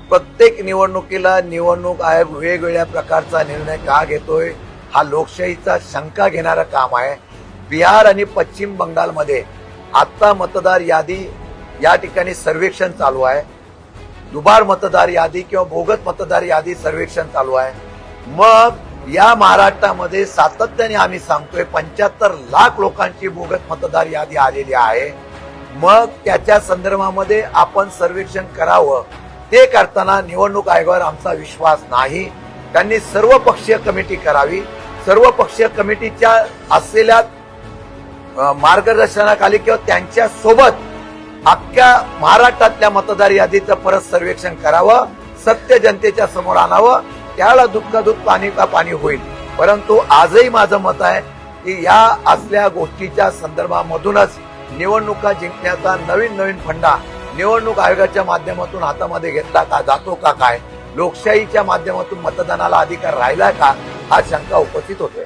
प्रत्येक निवडणुकीला निवडणूक आयोग वेगवेगळ्या प्रकारचा निर्णय का घेतोय हा लोकशाहीचा शंका घेणारं काम आहे। बिहार आणि पश्चिम बंगालमध्ये आता मतदार यादी या ठिकाणी सर्वेक्षण चालू आहे। दुबार मतदार यादी किंवा बोगस मतदार यादी सर्वेक्षण चालू आहे। मग या महाराष्ट्रामध्ये सातत्याने आम्ही सांगतोय 75 लाख लोकांची बोगस मतदार यादी आलेली आहे। मग त्याच्या संदर्भामध्ये आपण सर्वेक्षण करावं। ते करताना निवडणूक आयोगावर आमचा विश्वास नाही। त्यांनी सर्वपक्षीय कमिटी करावी। सर्वपक्षीय कमिटीच्या असलेल्या मार्गदर्शनाखाली किंवा त्यांच्या सोबत अख्ख्या महाराष्ट्रातल्या मतदार यादीचं परत सर्वेक्षण करावं, सत्य जनतेच्या समोर आणावं, त्याला दुःख पाणी का पाणी होईल। परंतु आजही माझं मत आहे की या असल्या गोष्टीच्या संदर्भामधूनच निवडणुका जिंकण्याचा नवीन फंडा निवडणूक आयोगाच्या माध्यमातून हातामध्ये घेतला का जातो का काय, लोकशाहीच्या माध्यमातून मतदानाला अधिकार राहिला का हा शंका उपस्थित होतोय।